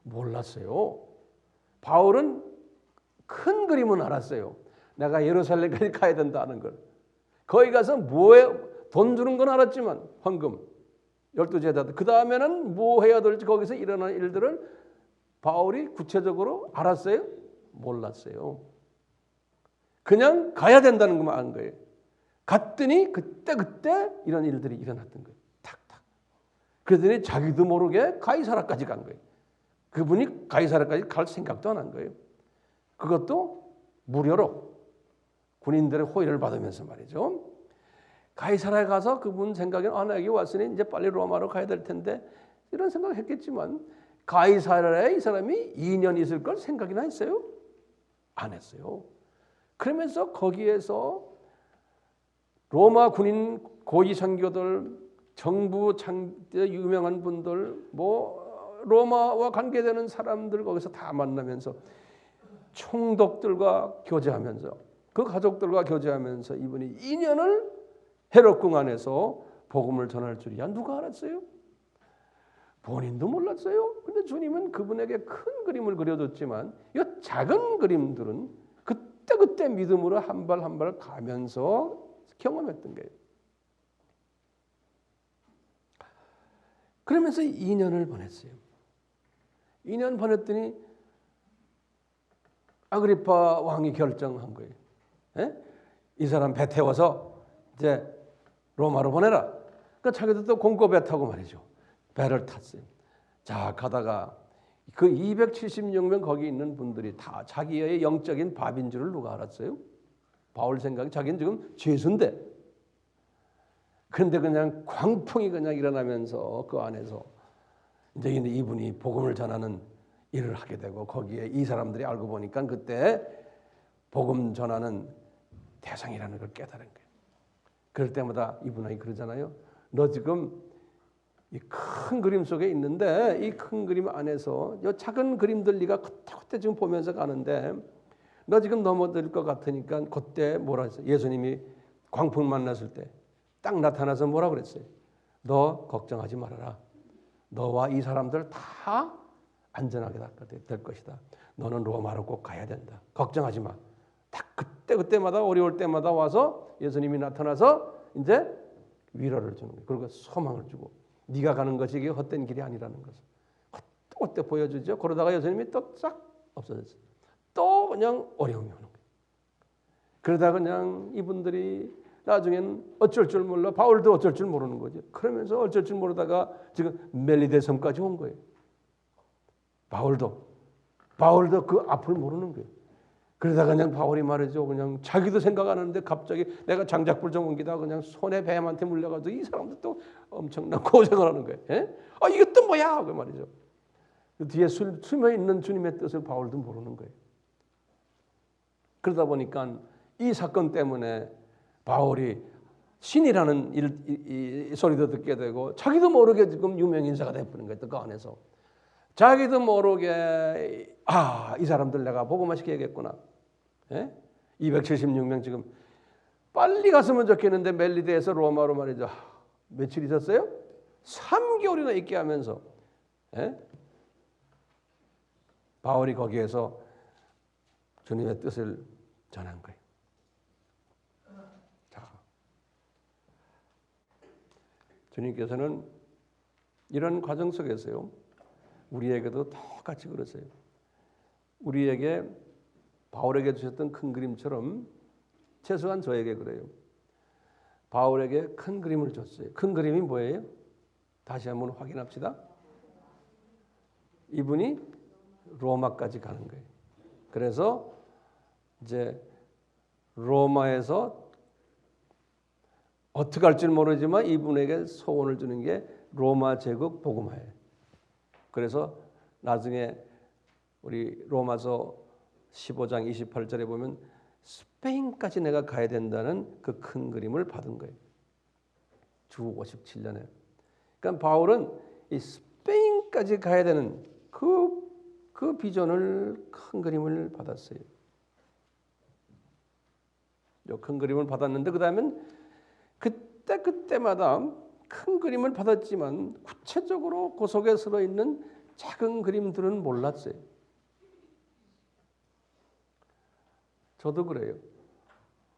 몰랐어요. 바울은 큰 그림은 알았어요. 내가 예루살렘까지 가야 된다는 걸. 거기 가서 뭐에 돈 주는 건 알았지만 헌금 12제자들 그 다음에는 뭐 해야 될지 거기서 일어나는 일들을 바울이 구체적으로 알았어요? 몰랐어요. 그냥 가야 된다는 것만 안 거예요. 갔더니 그때 이런 일들이 일어났던 거예요. 탁탁. 그러더니 자기도 모르게 가이사라까지 간 거예요. 그분이 가이사라까지 갈 생각도 안 한 거예요. 그것도 무료로 군인들의 호의를 받으면서 말이죠. 가이사라에 가서 그분 생각에는 나 여기 왔으니 이제 빨리 로마로 가야 될 텐데 이런 생각을 했겠지만 가이사라에 이 사람이 2년 있을 걸 생각이나 했어요? 안 했어요. 그러면서 거기에서 로마 군인 고위 장교들, 정부 유명한 분들, 뭐 로마와 관계되는 사람들 거기서 다 만나면서 총독들과 교제하면서 그 가족들과 교제하면서 이분이 2년을 헤롯궁 안에서 복음을 전할 줄이야 누가 알았어요? 본인도 몰랐어요. 근데 주님은 그분에게 큰 그림을 그려줬지만 이 작은 그림들은 그때 믿음으로 한 발 한 발 가면서 경험했던 거예요. 그러면서 2년을 보냈어요. 2년 보냈더니 아그리파 왕이 결정한 거예요. 이 사람 배 태워서 이제 로마로 보내라. 그러니까 자기도 또 공고배 타고 말이죠. 배를 탔어요. 자 가다가 그 276명 거기 있는 분들이 다 자기의 영적인 밥인 줄을 누가 알았어요? 바울 생각에 자기는 지금 죄수인데. 그런데 그냥 광풍이 그냥 일어나면서 그 안에서 이제 이분이 복음을 전하는 일을 하게 되고 거기에 이 사람들이 알고 보니까 그때 복음 전하는 대상이라는 걸 깨달은 거예요. 그럴 때마다 이분이 그러잖아요. 너 지금 이 큰 그림 속에 있는데 이 큰 그림 안에서 이 작은 그림들 네가 그때 지금 보면서 가는데 너 지금 넘어질 것 같으니까 그때 뭐라 했어요? 예수님이 광풍 만났을 때 딱 나타나서 뭐라 그랬어요? 너 걱정하지 말아라. 너와 이 사람들 다 안전하게 될 것이다. 너는 로마로 꼭 가야 된다. 걱정하지 마. 딱 그때마다 어려울 때마다 와서 예수님이 나타나서 이제 위로를 주는 거예요. 그리고 소망을 주고 네가 가는 것이 이게 헛된 길이 아니라는 것을 그때 보여주죠. 그러다가 예수님이 또 싹 없어졌어요. 또 그냥 어려움이 오는 거예요. 그러다 그냥 이분들이 나중엔 어쩔 줄 몰라. 바울도 어쩔 줄 모르는 거죠. 그러면서 어쩔 줄 모르다가 지금 멜리데 섬까지 온 거예요. 바울도 그 앞을 모르는 거예요. 그러다가 그냥 바울이 말이죠. 그냥 자기도 생각 안 하는데 갑자기 내가 장작불 좀 옮기다 그냥 손에 뱀한테 물려가지고 이 사람도 또 엄청난 고생을 하는 거예요. 이게 또 뭐야? 그 말이죠. 그 뒤에 숨어 있는 주님의 뜻을 바울도 모르는 거예요. 그러다 보니까 이 사건 때문에 바울이 신이라는 이 소리도 듣게 되고 자기도 모르게 지금 유명 인사가 되어버린 거예요. 그 안에서 자기도 모르게 이 사람들 내가 복음화 시켜야겠구나. 276명 지금 빨리 갔으면 좋겠는데 멜리데에서 로마로 말이죠. 며칠 있었어요? 3개월이나 있게 하면서 바울이 거기에서 주님의 뜻을 전한 거예요. 자, 주님께서는 이런 과정 속에서요, 우리에게도 똑같이 그러세요. 우리에게 바울에게 주셨던 큰 그림처럼 최소한 저에게 그래요. 바울에게 큰 그림을 줬어요. 큰 그림이 뭐예요? 다시 한번 확인합시다. 이분이 로마까지 가는 거예요. 그래서 이제 로마에서 어떻게 할지 모르지만 이분에게 소원을 주는 게 로마 제국 복음화예요. 그래서 나중에 우리 로마서 15장 28절에 보면 스페인까지 내가 가야 된다는 그 큰 그림을 받은 거예요. 주 57년에. 그러니까 바울은 이 스페인까지 가야 되는 그 비전을, 큰 그림을 받았어요. 이 큰 그림을 받았는데 그 다음엔 그때마다 큰 그림을 받았지만 구체적으로 그 속에 들어 있는 작은 그림들은 몰랐어요. 저도 그래요.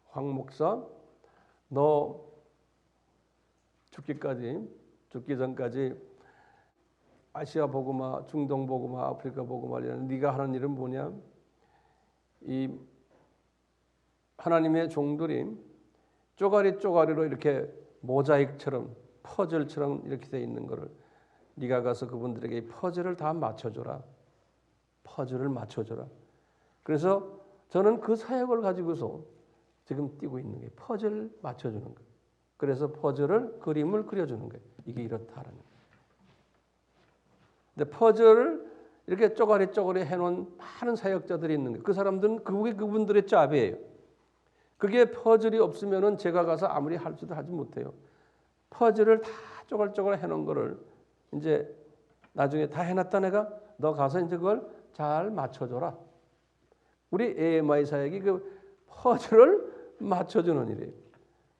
황 목사, 너 죽기 전까지 아시아 복음화, 중동 복음화, 아프리카 복음화라는 네가 하는 일은 뭐냐? 이 하나님의 종들이 쪼가리로 이렇게 모자익처럼 퍼즐처럼 이렇게 돼 있는 거를 네가 가서 그분들에게 이 퍼즐을 다 맞춰줘라. 퍼즐을 맞춰줘라. 그래서 저는 그 사역을 가지고서 지금 뛰고 있는 게 퍼즐 맞춰주는 거예요. 그래서 퍼즐을 그림을 그려주는 거예요. 이게 이렇다라는 거예요. 근데 퍼즐을 이렇게 쪼가리 해놓은 많은 사역자들이 있는 거예요. 그 사람들은 그분들의 잡이에요. 그게 퍼즐이 없으면은 제가 가서 아무리 할지도 하지 못해요. 퍼즐을 다 쪼글쪼글 해놓은 거를 이제 나중에 다 해놨다 내가 너 가서 이제 그걸 잘 맞춰줘라. 우리 AMI 사역이 그 퍼즐을 맞춰주는 일이에요.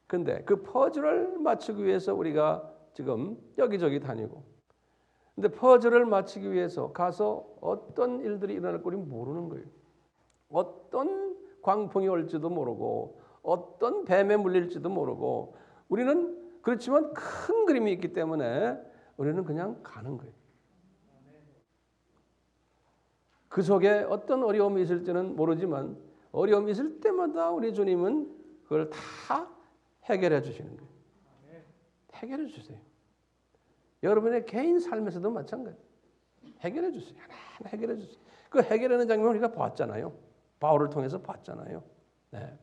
근데 그 퍼즐을 맞추기 위해서 우리가 지금 여기저기 다니고, 근데 퍼즐을 맞추기 위해서 가서 어떤 일들이 일어날 거리 모르는 거예요. 어떤 광풍이 올지도 모르고 어떤 뱀에 물릴지도 모르고 우리는 그렇지만 큰 그림이 있기 때문에 우리는 그냥 가는 거예요. 그 속에 어떤 어려움이 있을지는 모르지만 어려움이 있을 때마다 우리 주님은 그걸 다 해결해 주시는 거예요. 해결해 주세요. 여러분의 개인 삶에서도 마찬가지예요. 해결해 주세요. 하나 해결해 주세요. 그 해결하는 장면을 우리가 봤잖아요. 바울을 통해서 봤잖아요. 네.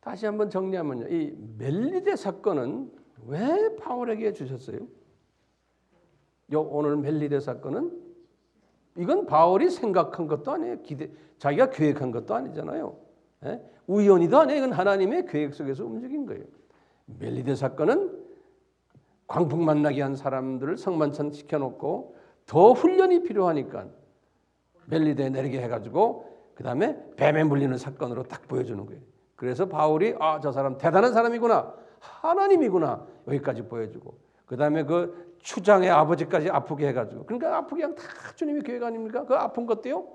다시 한번 정리하면요. 이 멜리데 사건은 왜 바울에게 주셨어요? 오늘 멜리데 사건은 이건 바울이 생각한 것도 아니에요. 자기가 계획한 것도 아니잖아요. 예? 우연히도 아니에요. 이건 하나님의 계획 속에서 움직인 거예요. 멜리데 사건은 광풍 만나게 한 사람들을 성만찬 시켜놓고 더 훈련이 필요하니까 멜리데에 내리게 해가지고 그 다음에 뱀에 물리는 사건으로 딱 보여주는 거예요. 그래서 바울이 저 사람 대단한 사람이구나, 하나님이구나 여기까지 보여주고 그 다음에 그 추장의 아버지까지 아프게 해가지고, 그러니까 아프게 그냥 다 주님의 계획 아닙니까? 그 아픈 것도요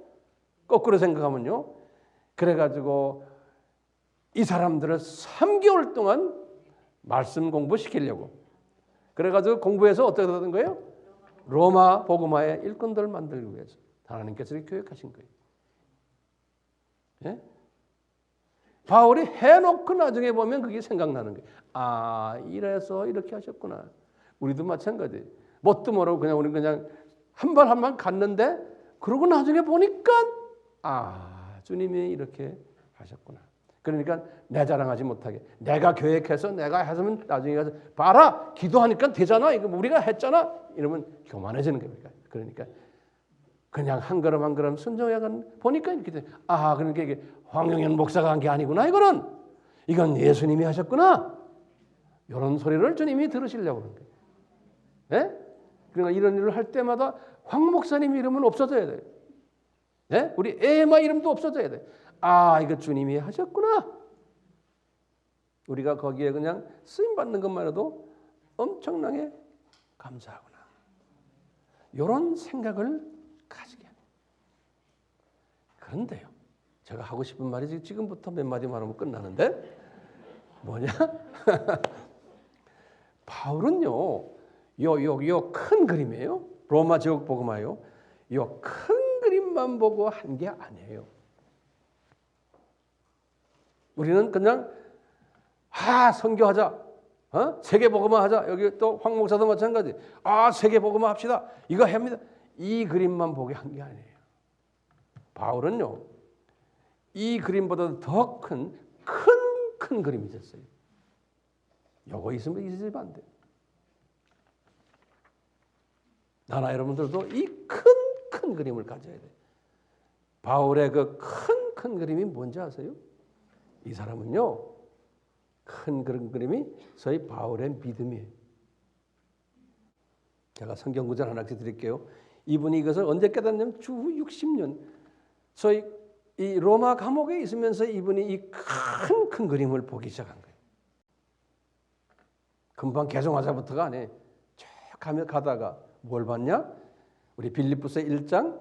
거꾸로 생각하면요. 그래가지고 이 사람들을 3개월 동안 말씀 공부시키려고 그래가지고 공부해서 어떻게 되는 거예요? 로마 복음화의 일꾼들을 만들기 위해서 하나님께서 교육하신 거예요. 예? 바울이 해놓고 나중에 보면 그게 생각나는 거예요. 이래서 이렇게 하셨구나. 우리도 마찬가지예요. 뭣도 모르고 그냥 우리는 그냥 한 발 갔는데 그러고 나중에 보니까 주님이 이렇게 하셨구나. 그러니까 내 자랑하지 못하게 내가 계획해서 내가 했으면 나중에 가서 봐라 기도하니까 되잖아. 이거 우리가 했잖아. 이러면 교만해지는 겁니다. 그러니까 그냥 한 걸음 한 걸음 순종해간 보니까 이렇게 돼. 그러니까 이게 황영현 목사가 한 게 아니구나. 이건 예수님이 하셨구나. 이런 소리를 주님이 들으시려고 그러는 거예요. 예? 그러니까 이런 일을 할 때마다 황 목사님 이름은 없어져야 돼요. 예? 우리 에마 이름도 없어져야 돼. 이거 주님이 하셨구나. 우리가 거기에 그냥 쓰임 받는 것만 해도 엄청나게 감사하구나. 이런 생각을 가지게 합니다. 그런데요. 제가 하고 싶은 말이 지금부터 몇 마디 말하면 끝나는데 뭐냐? 바울은요. 요 큰 그림이에요. 로마 제국 복음화요. 요 큰 그림만 보고 한 게 아니에요. 우리는 그냥 선교하자. 세계 복음화 하자. 여기 또 황 목사도 마찬가지. 세계 복음화 합시다. 이거 합니다. 이 그림만 보게 한 게 아니에요. 바울은요. 이 그림보다 더 큰 그림이 있었어요. 요거 있으면 있으면 안 돼. 나나 여러분들도 이 큰 그림을 가져야 돼. 바울의 그 큰 그림이 뭔지 아세요? 이 사람은요. 큰 그런 그림이 소위 바울의 믿음이에요. 제가 성경 구절 하나씩 드릴게요. 이분이 이것을 언제 깨닫냐면 주후 60년 소위 이 로마 감옥에 있으면서 이분이 이 큰 그림을 보기 시작한 거예요. 금방 개종하자부터가 아니에요. 쭉 가다가 뭘 봤냐? 우리 빌립보서 1장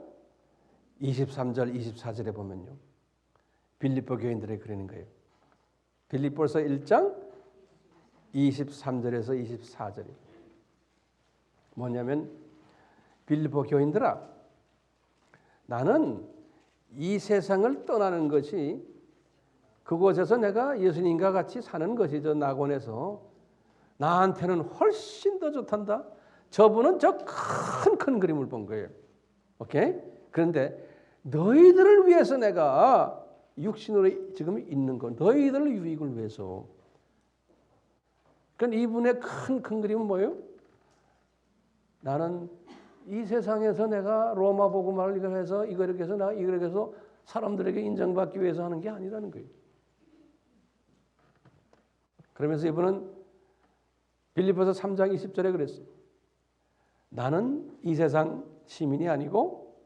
23절 24절에 보면요. 빌립보 교인들에 그러는 거예요. 빌립보서 1장 23절에서 24절이 뭐냐면 빌립보 교인들아 나는 이 세상을 떠나는 것이 그곳에서 내가 예수님과 같이 사는 것이 저 낙원에서 나한테는 훨씬 더 좋단다. 저분은 저 큰 그림을 본 거예요. 오케이? 그런데 너희들을 위해서 내가 육신으로 지금 있는 건 너희들 유익을 위해서. 그러니까 이분의 큰 그림은 뭐예요? 나는 이 세상에서 내가 로마 복음화를 이거 해서 이거 이렇게 해서 나 이거 이렇게 해서 사람들에게 인정받기 위해서 하는 게 아니라는 거예요. 그러면서 이분은 빌립보서 3장 20절에 그랬어요. 나는 이 세상 시민이 아니고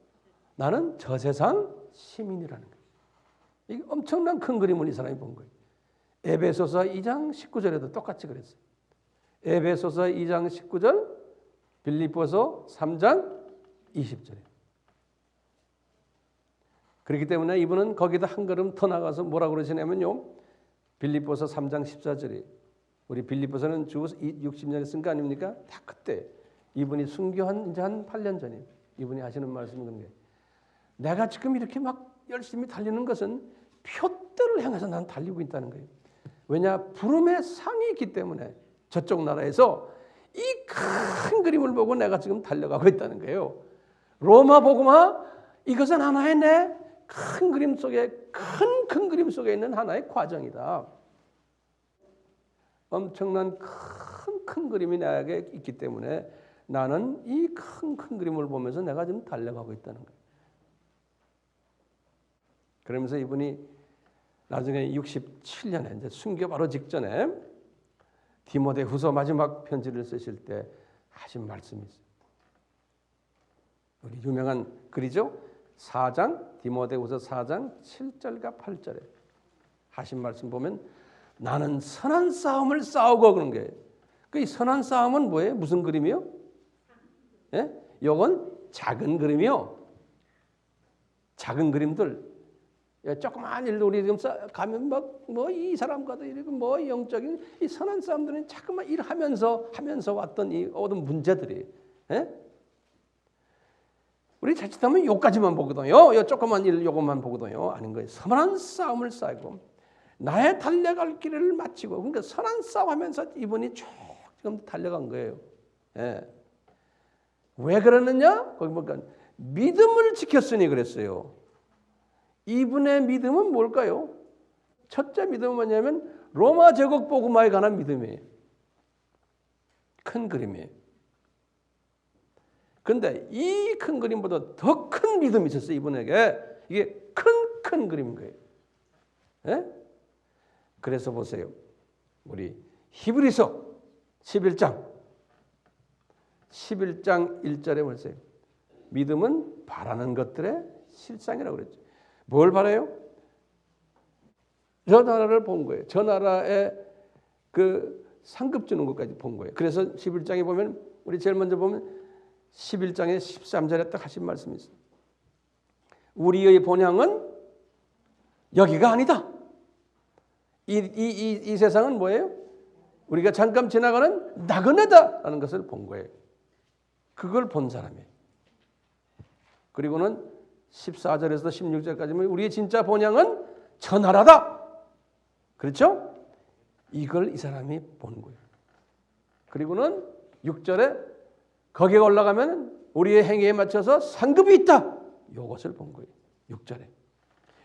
나는 저 세상 시민이라는 거예요. 이게 엄청난 큰 그림을 이 사람이 본 거예요. 에베소서 2장 19절에도 똑같이 그랬어요. 에베소서 2장 19절, 빌립보서 3장 20절에. 그렇기 때문에 이분은 거기다 한 걸음 더 나가서 뭐라고 그러시냐면요. 빌립보서 3장 14절에 우리 빌립보서는 주 60년에 쓴 거 아닙니까? 다 그때 이분이 순교한 이제 한 8년 전이에요. 이분이 하시는 말씀은 그런 게 내가 지금 이렇게 막 열심히 달리는 것은 표대를 향해서 난 달리고 있다는 거예요. 왜냐? 부름의 상이 있기 때문에 저쪽 나라에서 이 큰 그림을 보고 내가 지금 달려가고 있다는 거예요. 로마 복음화 이것은 하나의 내 큰 그림 속에 큰 그림 속에 있는 하나의 과정이다. 엄청난 큰 그림이 나에게 있기 때문에 나는 이 큰 그림을 보면서 내가 지금 달려가고 있다는 거예요. 그러면서 이분이 나중에 67년에 이제 순교 바로 직전에 디모데후서 마지막 편지를 쓰실 때 하신 말씀이 있어요. 우리 유명한 글이죠. 4장 디모데후서 4장 7절과 8절에 하신 말씀 보면 나는 선한 싸움을 싸우고 그런 거예요. 그 선한 싸움은 뭐예요? 무슨 그림이요? 예? 요건 작은 그림이요. 작은 그림들. 조그만 일도 우리 지금 가면 뭐 이 사람과도 이러고 뭐 영적인 이 선한 사람들은 자꾸만 일하면서 왔던 이 모든 문제들이. 예? 우리 자칫하면 요까지만 보거든요. 요 조그만 일 요것만 보거든요. 아닌 거예요. 선한 싸움을 싸고 나의 달려갈 길을 마치고 그러니까 선한 싸움하면서 이분이 쭉 지금 달려간 거예요. 예. 왜 그러느냐? 거기 보니까 믿음을 지켰으니 그랬어요. 이분의 믿음은 뭘까요? 첫째 믿음은 뭐냐면 로마 제국 복음화에 관한 믿음이에요. 큰 그림이에요. 그런데 이 큰 그림보다 더 큰 믿음이 있었어요. 이분에게. 이게 큰 그림인 거예요. 예? 그래서 보세요. 우리 히브리서 11장 1절에 보세요. 믿음은 바라는 것들의 실상이라고 그랬죠. 뭘 바라요? 저 나라를 본 거예요. 저 나라에 그 상급 주는 것까지 본 거예요. 그래서 11장에 보면 우리 제일 먼저 보면 11장의 13절에 딱 하신 말씀이 있어요. 우리의 본향은 여기가 아니다. 이 세상은 뭐예요? 우리가 잠깐 지나가는 나그네다라는 것을 본 거예요. 그걸 본 사람이에요. 그리고는 14절에서 16절까지는 우리의 진짜 본향은 저 나라다. 그렇죠? 이걸 이 사람이 본 거예요. 그리고는 6절에 거기에 올라가면 우리의 행위에 맞춰서 상급이 있다. 이것을 본 거예요. 6절에.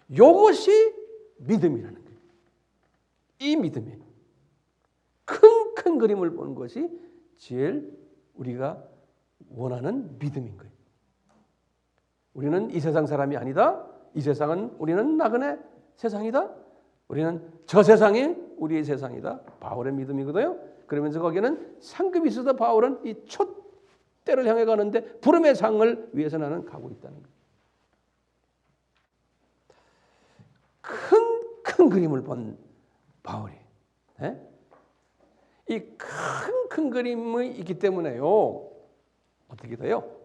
이것이 믿음이라는 거예요. 이 믿음이 큰 그림을 보는 것이 제일 우리가 원하는 믿음인 거예요. 우리는 이 세상 사람이 아니다. 이 세상은 우리는 나그네 세상이다. 우리는 저 세상이 우리의 세상이다. 바울의 믿음이거든요. 그러면서 거기는 상급이 있어서 바울은 이 촛대를 향해 가는데 부름의 상을 위해서 나는 가고 있다는 거예요. 큰 그림을 본 바울이 이 큰 그림이 있기 때문에요. 어떻게 돼요?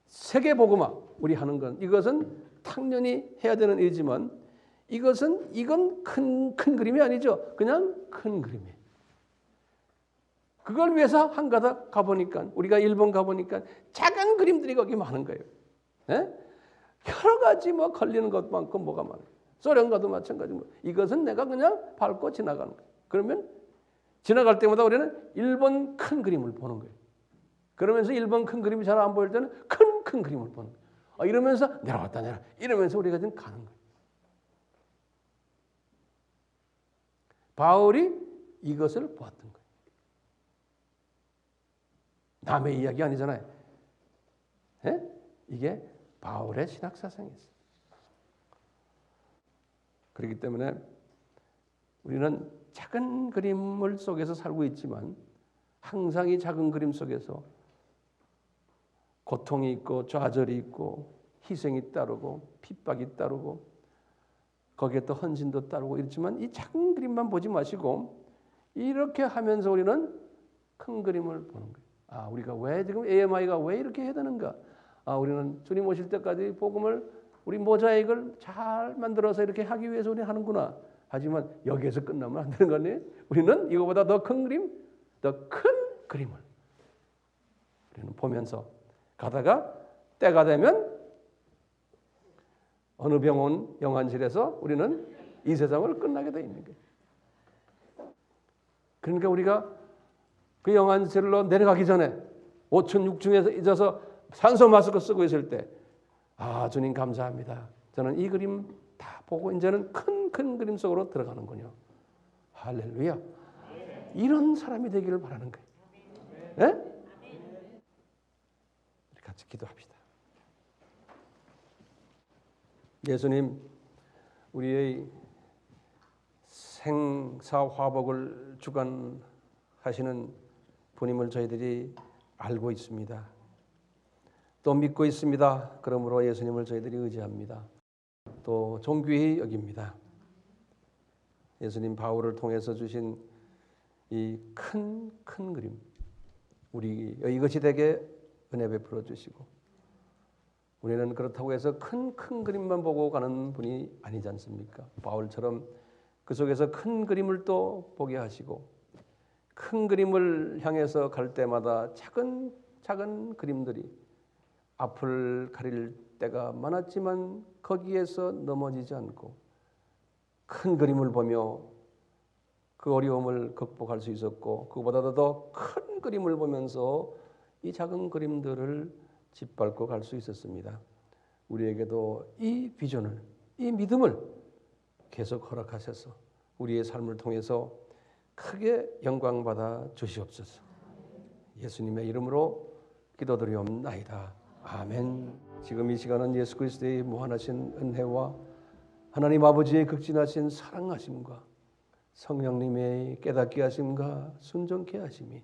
세계복음화 우리 하는 건 이것은 당연히 해야 되는 일이지만 이건 큰 그림이 아니죠. 그냥 큰 그림이에요. 그걸 위해서 한가닥 가보니까 우리가 일본 가보니까 작은 그림들이 거기 많은 거예요. 여러 가지 뭐 걸리는 것 많고 뭐가 많아요. 소련 가도 마찬가지고 이것은 내가 그냥 밟고 지나가는 거예요. 그러면 지나갈 때마다 우리는 일본 큰 그림을 보는 거예요. 그러면서 일본 큰 그림이 잘 안 보일 때는 큰 그림을 보는 거예요. 이러면서 내려왔다 이러면서 우리가 지금 가는 거예요. 바울이 이것을 보았던 거예요. 남의 이야기 아니잖아요. 이게 바울의 신학사상이었어요. 그렇기 때문에 우리는 작은 그림을 속에서 살고 있지만 항상 이 작은 그림 속에서 고통이 있고 좌절이 있고 희생이 따르고 핍박이 따르고 거기에 또 헌신도 따르고 이렇지만 이 작은 그림만 보지 마시고 이렇게 하면서 우리는 큰 그림을 보는 거예요. 우리가 왜 지금 AMI가 왜 이렇게 해야 되는가? 우리는 주님 오실 때까지 복음을 우리 모자익을 잘 만들어서 이렇게 하기 위해서 우리는 하는구나. 하지만 여기에서 끝나면 안 되는 거 아니에요? 우리는 이거보다 더 큰 그림, 더 큰 그림을 우리는 보면서 가다가 때가 되면 어느 병원 영안실에서 우리는 이 세상을 끝나게 돼 있는 거예요. 그러니까 우리가 그 영안실로 내려가기 전에 5천 6층에서 잊어서 산소 마스크 쓰고 있을 때 주님 감사합니다. 저는 이 그림 다 보고 이제는 큰 그림 속으로 들어가는군요. 할렐루야. 이런 사람이 되기를 바라는 거예요. 네? 우리 같이 기도합시다. 예수님, 우리의 생사화복을 주관하시는 분임을 저희들이 알고 있습니다. 또 믿고 있습니다. 그러므로 예수님을 저희들이 의지합니다. 또 존귀히 여깁니다. 예수님 바울을 통해서 주신 이 큰 그림, 우리 이것이 되게 은혜 베풀어 주시고 우리는 그렇다고 해서 큰 그림만 보고 가는 분이 아니지 않습니까? 바울처럼 그 속에서 큰 그림을 또 보게 하시고 큰 그림을 향해서 갈 때마다 작은 그림들이 앞을 가릴 때가 많았지만 거기에서 넘어지지 않고 큰 그림을 보며 그 어려움을 극복할 수 있었고 그보다도 더 큰 그림을 보면서 이 작은 그림들을 짓밟고 갈 수 있었습니다. 우리에게도 이 비전을, 이 믿음을 계속 허락하셔서 우리의 삶을 통해서 크게 영광받아 주시옵소서. 예수님의 이름으로 기도드리옵나이다. 아멘. 지금 이 시간은 예수 그리스도의 무한하신 은혜와 하나님 아버지의 극진하신 사랑하심과 성령님의 깨닫게 하심과 순종케 하심이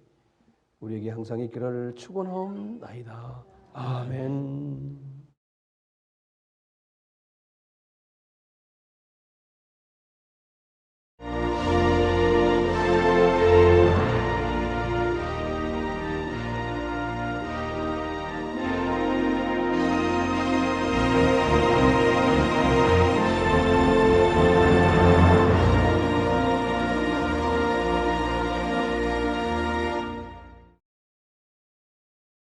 우리에게 항상 있기를 축원하옵나이다. 아멘.